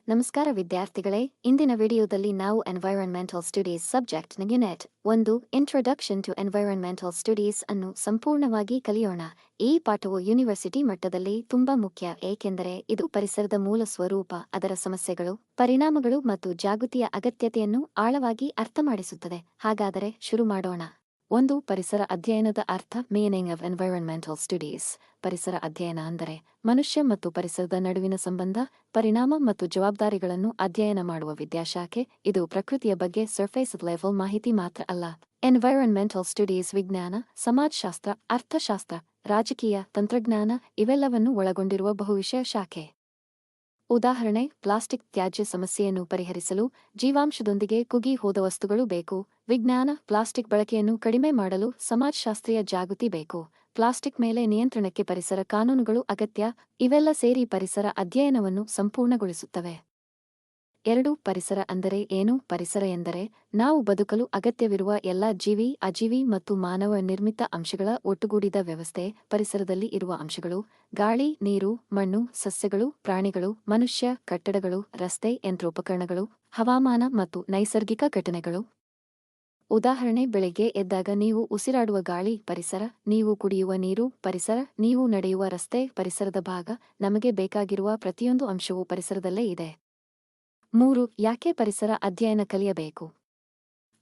ನಮಸ್ಕಾರ ವಿದ್ಯಾರ್ಥಿಗಳೇ, ಇಂದಿನ ವಿಡಿಯೋದಲ್ಲಿ ನಾವು ಎನ್ವೈರನ್ಮೆಂಟಲ್ ಸ್ಟಡೀಸ್ ಸಬ್ಜೆಕ್ಟ್ ನ unit 1 introduction to environmental studies ಅನ್ನು ಸಂಪೂರ್ಣವಾಗಿ ಕಲಿಯೋಣ. ಈ ಪಾಠವು ಯೂನಿವರ್ಸಿಟಿ ಮಟ್ಟದಲ್ಲಿ ತುಂಬಾ ಮುಖ್ಯ, ಏಕೆಂದರೆ ಇದು ಪರಿಸರದ ಮೂಲ ಸ್ವರೂಪ, ಅದರ ಸಮಸ್ಯೆಗಳು, ಪರಿಣಾಮಗಳು ಮತ್ತು ಜಾಗೃತಿಯ ಅಗತ್ಯತೆಯನ್ನು ಆಳವಾಗಿ ಅರ್ಥಮಾಡಿಸುತ್ತದೆ. ಹಾಗಾದರೆ ಶುರು ಮಾಡೋಣ. 1. ಪರಿಸರ ಅಧ್ಯಯನದ ಅರ್ಥ. Meaning of environmental studies. ಪರಿಸರ ಅಧ್ಯಯನ ಅಂದರೆ ಮನುಷ್ಯ ಮತ್ತು ಪರಿಸರದ ನಡುವಿನ ಸಂಬಂಧ, ಪರಿಣಾಮ ಮತ್ತು ಜವಾಬ್ದಾರಿಗಳನ್ನು ಅಧ್ಯಯನ ಮಾಡುವ ವಿದ್ಯಾಶಾಖೆ. ಇದು ಪ್ರಕೃತಿಯ ಬಗ್ಗೆ ಸರ್ಫೇಸ್ ಲೆವೆಲ್ ಮಾಹಿತಿ ಮಾತ್ರ ಅಲ್ಲ. ಎನ್ವೈರನ್ಮೆಂಟಲ್ ಸ್ಟಡೀಸ್ ವಿಜ್ಞಾನ, ಸಮಾಜಶಾಸ್ತ್ರ, ಅರ್ಥಶಾಸ್ತ್ರ, ರಾಜಕೀಯ, ತಂತ್ರಜ್ಞಾನ ಇವೆಲ್ಲವನ್ನು ಒಳಗೊಂಡಿರುವ ಬಹುವಿಷಯ ಶಾಖೆ. ಉದಾಹರಣೆ: ಪ್ಲಾಸ್ಟಿಕ್ ತ್ಯಾಜ್ಯ ಸಮಸ್ಯೆಯನ್ನು ಪರಿಹರಿಸಲು ಜೀವಾಂಶದೊಂದಿಗೆ ಕುಗ್ಗಿ ಹೋದ ವಸ್ತುಗಳು ಬೇಕು. ವಿಜ್ಞಾನ: ಪ್ಲಾಸ್ಟಿಕ್ ಬಳಕೆಯನ್ನು ಕಡಿಮೆ ಮಾಡಲು ಸಮಾಜಶಾಸ್ತ್ರೀಯ ಜಾಗೃತಿ ಬೇಕು. ಪ್ಲಾಸ್ಟಿಕ್ ಮೇಲೆ ನಿಯಂತ್ರಣಕ್ಕೆ ಪರಿಸರ ಕಾನೂನುಗಳು ಅಗತ್ಯ. ಇವೆಲ್ಲ ಸೇರಿ ಪರಿಸರ ಅಧ್ಯಯನವನ್ನು ಸಂಪೂರ್ಣಗೊಳಿಸುತ್ತವೆ. 2. ಪರಿಸರ ಅಂದರೆ ಏನು? ಪರಿಸರ ಎಂದರೆ ನಾವು ಬದುಕಲು ಅಗತ್ಯವಿರುವ ಎಲ್ಲ ಜೀವಿ, ಅಜೀವಿ ಮತ್ತು ಮಾನವ ನಿರ್ಮಿತ ಅಂಶಗಳ ಒಟ್ಟುಗೂಡಿದ ವ್ಯವಸ್ಥೆ. ಪರಿಸರದಲ್ಲಿ ಇರುವ ಅಂಶಗಳು: ಗಾಳಿ, ನೀರು, ಮಣ್ಣು, ಸಸ್ಯಗಳು, ಪ್ರಾಣಿಗಳು, ಮನುಷ್ಯ, ಕಟ್ಟಡಗಳು, ರಸ್ತೆ, ಯಂತ್ರೋಪಕರಣಗಳು, ಹವಾಮಾನ ಮತ್ತು ನೈಸರ್ಗಿಕ ಘಟನೆಗಳು. ಉದಾಹರಣೆ: ಬೆಳಿಗ್ಗೆ ಎದ್ದಾಗ ನೀವು ಉಸಿರಾಡುವ ಗಾಳಿ ಪರಿಸರ, ನೀವು ಕುಡಿಯುವ ನೀರು ಪರಿಸರ, ನೀವು ನಡೆಯುವ ರಸ್ತೆ ಪರಿಸರದ ಭಾಗ. ನಮಗೆ ಬೇಕಾಗಿರುವ ಪ್ರತಿಯೊಂದು ಅಂಶವೂ ಪರಿಸರದಲ್ಲೇ ಇದೆ. 3. ಯಾಕೆ ಪರಿಸರ ಅಧ್ಯಯನ ಕಲಿಯಬೇಕು?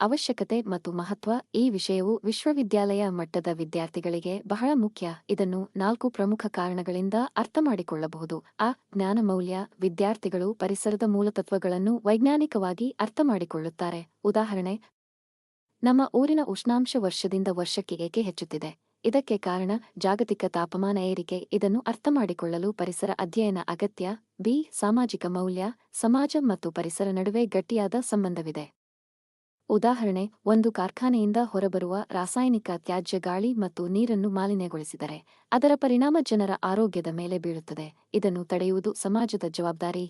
ಅವಶ್ಯಕತೆ ಮತ್ತು ಮಹತ್ವ. ಈ ವಿಷಯವು ವಿಶ್ವವಿದ್ಯಾಲಯ ಮಟ್ಟದ ವಿದ್ಯಾರ್ಥಿಗಳಿಗೆ ಬಹಳ ಮುಖ್ಯ. ಇದನ್ನು 4 ಪ್ರಮುಖ ಕಾರಣಗಳಿಂದ ಅರ್ಥಮಾಡಿಕೊಳ್ಳಬಹುದು. ಜ್ಞಾನ ಮೌಲ್ಯ. ವಿದ್ಯಾರ್ಥಿಗಳು ಪರಿಸರದ ಮೂಲತತ್ವಗಳನ್ನು ವೈಜ್ಞಾನಿಕವಾಗಿ ಅರ್ಥಮಾಡಿಕೊಳ್ಳುತ್ತಾರೆ. ಉದಾಹರಣೆ: ನಮ್ಮ ಊರಿನ ಉಷ್ಣಾಂಶ ವರ್ಷದಿಂದ ವರ್ಷಕ್ಕೆ ಏಕೆ ಹೆಚ್ಚುತ್ತಿದೆ? ಇದಕ್ಕೆ ಕಾರಣ ಜಾಗತಿಕ ತಾಪಮಾನ ಏರಿಕೆ. ಇದನ್ನು ಅರ್ಥಮಾಡಿಕೊಳ್ಳಲು ಪರಿಸರ ಅಧ್ಯಯನ ಅಗತ್ಯ. ಸಾಮಾಜಿಕ ಮೌಲ್ಯ. ಸಮಾಜ ಮತ್ತು ಪರಿಸರ ನಡುವೆ ಗಟ್ಟಿಯಾದ ಸಂಬಂಧವಿದೆ. ಉದಾಹರಣೆ: ಒಂದು ಕಾರ್ಖಾನೆಯಿಂದ ಹೊರಬರುವ ರಾಸಾಯನಿಕ ತ್ಯಾಜ್ಯ ಗಾಳಿ ಮತ್ತು ನೀರನ್ನು ಮಾಲಿನ್ಯಗೊಳಿಸಿದರೆ ಅದರ ಪರಿಣಾಮ ಜನರ ಆರೋಗ್ಯದ ಮೇಲೆ ಬೀಳುತ್ತದೆ. ಇದನ್ನು ತಡೆಯುವುದು ಸಮಾಜದ ಜವಾಬ್ದಾರಿ.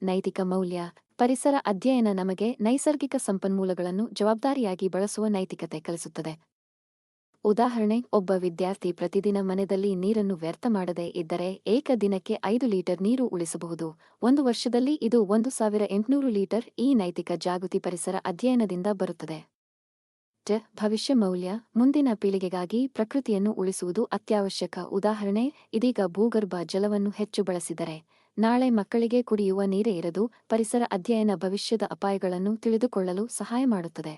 ನೈತಿಕ ಮೌಲ್ಯ. ಪರಿಸರ ಅಧ್ಯಯನ ನಮಗೆ ನೈಸರ್ಗಿಕ ಸಂಪನ್ಮೂಲಗಳನ್ನು ಜವಾಬ್ದಾರಿಯಾಗಿ ಬಳಸುವ ನೈತಿಕತೆ ಕಲಿಸುತ್ತದೆ. ಉದಾಹರಣೆ: ಒಬ್ಬ ವಿದ್ಯಾರ್ಥಿ ಪ್ರತಿದಿನ ಮನೆಯಲ್ಲಿ ನೀರನ್ನು ವ್ಯರ್ಥ ಮಾಡದೇ ಇದ್ದರೆ ದಿನಕ್ಕೆ 5 ಲೀಟರ್ ನೀರು ಉಳಿಸಬಹುದು. ಒಂದು ವರ್ಷದಲ್ಲಿ ಇದು 1800 ಲೀಟರ್. ಈ ನೈತಿಕ ಜಾಗೃತಿ ಪರಿಸರ ಅಧ್ಯಯನದಿಂದ ಬರುತ್ತದೆ. ಭವಿಷ್ಯ ಮೌಲ್ಯ. ಮುಂದಿನ ಪೀಳಿಗೆಗಾಗಿ ಪ್ರಕೃತಿಯನ್ನು ಉಳಿಸುವುದು ಅತ್ಯವಶ್ಯಕ. ಉದಾಹರಣೆ: ಇದೀಗ ಭೂಗರ್ಭ ಜಲವನ್ನು ಹೆಚ್ಚು ಬಳಸಿದರೆ ನಾಳೆ ಮಕ್ಕಳಿಗೆ ಕುಡಿಯುವ ನೀರೇ ಇರದು. ಪರಿಸರ ಅಧ್ಯಯನ ಭವಿಷ್ಯದ ಅಪಾಯಗಳನ್ನು ತಿಳಿದುಕೊಳ್ಳಲು ಸಹಾಯ ಮಾಡುತ್ತದೆ.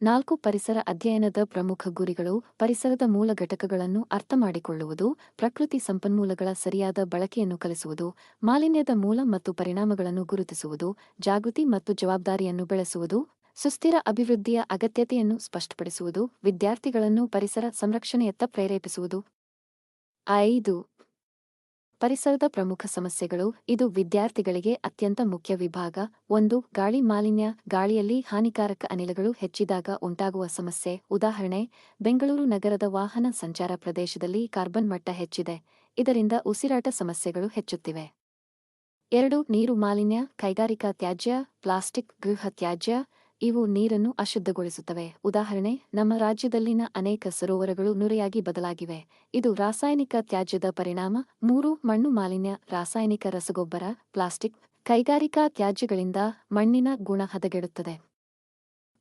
4. ಪರಿಸರ ಅಧ್ಯಯನದ ಪ್ರಮುಖ ಗುರಿಗಳು. ಪರಿಸರದ ಮೂಲ ಘಟಕಗಳನ್ನು ಅರ್ಥಮಾಡಿಕೊಳ್ಳುವುದು, ಪ್ರಕೃತಿ ಸಂಪನ್ಮೂಲಗಳ ಸರಿಯಾದ ಬಳಕೆಯನ್ನು ಕಲಿಸುವುದು, ಮಾಲಿನ್ಯದ ಮೂಲ ಮತ್ತು ಪರಿಣಾಮಗಳನ್ನು ಗುರುತಿಸುವುದು, ಜಾಗೃತಿ ಮತ್ತು ಜವಾಬ್ದಾರಿಯನ್ನು ಬೆಳೆಸುವುದು, ಸುಸ್ಥಿರ ಅಭಿವೃದ್ಧಿಯ ಅಗತ್ಯತೆಯನ್ನು ಸ್ಪಷ್ಟಪಡಿಸುವುದು, ವಿದ್ಯಾರ್ಥಿಗಳನ್ನು ಪರಿಸರ ಸಂರಕ್ಷಣೆಯತ್ತ ಪ್ರೇರೇಪಿಸುವುದು. 5. ಪರಿಸರದ ಪ್ರಮುಖ ಸಮಸ್ಯೆಗಳು. ಇದು ವಿದ್ಯಾರ್ಥಿಗಳಿಗೆ ಅತ್ಯಂತ ಮುಖ್ಯ ವಿಭಾಗ. 1. ಗಾಳಿ ಮಾಲಿನ್ಯ. ಗಾಳಿಯಲ್ಲಿ ಹಾನಿಕಾರಕ ಅನಿಲಗಳು ಹೆಚ್ಚಿದಾಗ ಉಂಟಾಗುವ ಸಮಸ್ಯೆ. ಉದಾಹರಣೆ: ಬೆಂಗಳೂರು ನಗರದ ವಾಹನ ಸಂಚಾರ ಪ್ರದೇಶದಲ್ಲಿ ಕಾರ್ಬನ್ ಮಟ್ಟ ಹೆಚ್ಚಿದೆ. ಇದರಿಂದ ಉಸಿರಾಟ ಸಮಸ್ಯೆಗಳು ಹೆಚ್ಚುತ್ತಿವೆ. 2. ನೀರು ಮಾಲಿನ್ಯ. ಕೈಗಾರಿಕಾ ತ್ಯಾಜ್ಯ, ಪ್ಲಾಸ್ಟಿಕ್, ಗೃಹ ತ್ಯಾಜ್ಯ ಇವು ನೀರನ್ನು ಅಶುದ್ಧಗೊಳಿಸುತ್ತವೆ. ಉದಾಹರಣೆ: ನಮ್ಮ ರಾಜ್ಯದಲ್ಲಿನ ಅನೇಕ ಸರೋವರಗಳು ನೊರೆಯಾಗಿ ಬದಲಾಗಿವೆ. ಇದು ರಾಸಾಯನಿಕ ತ್ಯಾಜ್ಯದ ಪರಿಣಾಮ. 3. ಮಣ್ಣು ಮಾಲಿನ್ಯ. ರಾಸಾಯನಿಕ ರಸಗೊಬ್ಬರ, ಪ್ಲಾಸ್ಟಿಕ್, ಕೈಗಾರಿಕಾ ತ್ಯಾಜ್ಯಗಳಿಂದ ಮಣ್ಣಿನ ಗುಣ ಹದಗೆಡುತ್ತದೆ.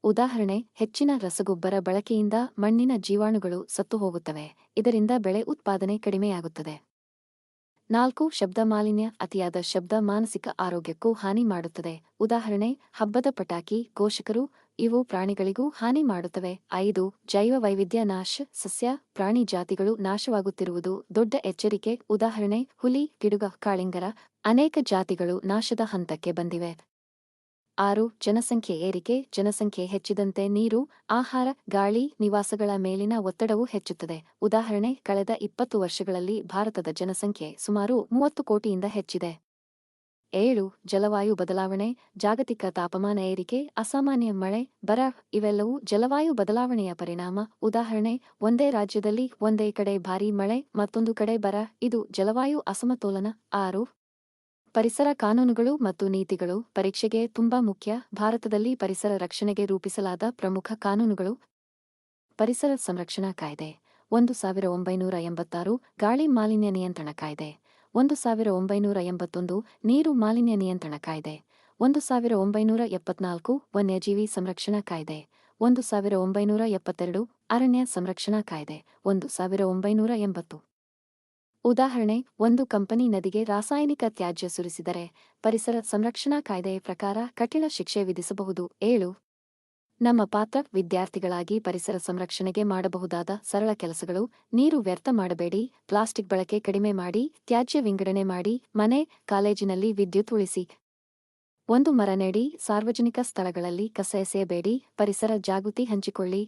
ಉದಾಹರಣೆ: ಹೆಚ್ಚಿನ ರಸಗೊಬ್ಬರ ಬಳಕೆಯಿಂದ ಮಣ್ಣಿನ ಜೀವಾಣುಗಳು ಸತ್ತುಹೋಗುತ್ತವೆ. ಇದರಿಂದ ಬೆಳೆ ಉತ್ಪಾದನೆ ಕಡಿಮೆಯಾಗುತ್ತದೆ. 4. ಶಬ್ದ ಮಾಲಿನ್ಯ. ಅತಿಯಾದ ಶಬ್ದ ಮಾನಸಿಕ ಆರೋಗ್ಯಕ್ಕೂ ಹಾನಿ ಮಾಡುತ್ತದೆ. ಉದಾಹರಣೆ: ಹಬ್ಬದ ಪಟಾಕಿ, ಘೋಷಕರು ಇವು ಪ್ರಾಣಿಗಳಿಗೂ ಹಾನಿ ಮಾಡುತ್ತವೆ. 5. ಜೈವ ವೈವಿಧ್ಯ ನಾಶ. ಸಸ್ಯ, ಪ್ರಾಣಿ ಜಾತಿಗಳು ನಾಶವಾಗುತ್ತಿರುವುದು ದೊಡ್ಡ ಎಚ್ಚರಿಕೆ. ಉದಾಹರಣೆ: ಹುಲಿ, ಗಿಡುಗ, ಕಾಳಿಂಗರ ಅನೇಕ ಜಾತಿಗಳು ನಾಶದ ಹಂತಕ್ಕೆ ಬಂದಿವೆ. 6. ಜನಸಂಖ್ಯೆ ಏರಿಕೆ. ಜನಸಂಖ್ಯೆ ಹೆಚ್ಚಿದಂತೆ ನೀರು, ಆಹಾರ, ಗಾಳಿ, ನಿವಾಸಗಳ ಮೇಲಿನ ಒತ್ತಡವೂ ಹೆಚ್ಚುತ್ತದೆ. ಉದಾಹರಣೆ: ಕಳೆದ 20 ವರ್ಷಗಳಲ್ಲಿ ಭಾರತದ ಜನಸಂಖ್ಯೆ ಸುಮಾರು 30 ಕೋಟಿಯಿಂದ ಹೆಚ್ಚಿದೆ. 7. ಜಲವಾಯು ಬದಲಾವಣೆ. ಜಾಗತಿಕ ತಾಪಮಾನ ಏರಿಕೆ, ಅಸಾಮಾನ್ಯ ಮಳೆ, ಬರ ಇವೆಲ್ಲವೂ ಜಲವಾಯು ಬದಲಾವಣೆಯ ಪರಿಣಾಮ. ಉದಾಹರಣೆ: ಒಂದೇ ರಾಜ್ಯದಲ್ಲಿ ಒಂದೇ ಕಡೆ ಭಾರೀ ಮಳೆ, ಮತ್ತೊಂದು ಕಡೆ ಬರ. ಇದು ಜಲವಾಯು ಅಸಮತೋಲನ. 6. ಪರಿಸರ ಕಾನೂನುಗಳು ಮತ್ತು ನೀತಿಗಳು. ಪರೀಕ್ಷೆಗೆ ತುಂಬಾ ಮುಖ್ಯ. ಭಾರತದಲ್ಲಿ ಪರಿಸರ ರಕ್ಷಣೆಗೆ ರೂಪಿಸಲಾದ ಪ್ರಮುಖ ಕಾನೂನುಗಳು. ಪರಿಸರ ಸಂರಕ್ಷಣಾ ಕಾಯ್ದೆ 1986. ಗಾಳಿ ಮಾಲಿನ್ಯ ನಿಯಂತ್ರಣ ಕಾಯ್ದೆ 1981 ನೀರು ಮಾಲಿನ್ಯ ನಿಯಂತ್ರಣ ಕಾಯ್ದೆ, 1974 ವನ್ಯಜೀವಿ ಸಂರಕ್ಷಣಾ ಕಾಯ್ದೆ, 1972 ಅರಣ್ಯ ಸಂರಕ್ಷಣಾ ಕಾಯ್ದೆ, 1980. ಉದಾಹರಣೆ: ಒಂದು ಕಂಪನಿ ನದಿಗೆ ರಾಸಾಯನಿಕ ತ್ಯಾಜ್ಯ ಸುರಿಸಿದರೆ ಪರಿಸರ ಸಂರಕ್ಷಣಾ ಕಾಯ್ದೆಯ ಪ್ರಕಾರ ಕಠಿಣ ಶಿಕ್ಷೆ ವಿಧಿಸಬಹುದು. 7. ನಮ್ಮ ಪಾತ್ರ: ವಿದ್ಯಾರ್ಥಿಗಳಾಗಿ ಪರಿಸರ ಸಂರಕ್ಷಣೆಗೆ ಮಾಡಬಹುದಾದ ಸರಳ ಕೆಲಸಗಳು: ನೀರು ವ್ಯರ್ಥ ಮಾಡಬೇಡಿ, ಪ್ಲಾಸ್ಟಿಕ್ ಬಳಕೆ ಕಡಿಮೆ ಮಾಡಿ, ತ್ಯಾಜ್ಯ ವಿಂಗಡಣೆ ಮಾಡಿ, ಮನೆ, ಕಾಲೇಜಿನಲ್ಲಿ ವಿದ್ಯುತ್ ಉಳಿಸಿ. ಒಂದು ಮರ ನೆಡಿ, ಸಾರ್ವಜನಿಕ ಸ್ಥಳಗಳಲ್ಲಿ ಕಸ ಎಸೆಯಬೇಡಿ, ಪರಿಸರ ಜಾಗೃತಿ ಹಂಚಿಕೊಳ್ಳಿ.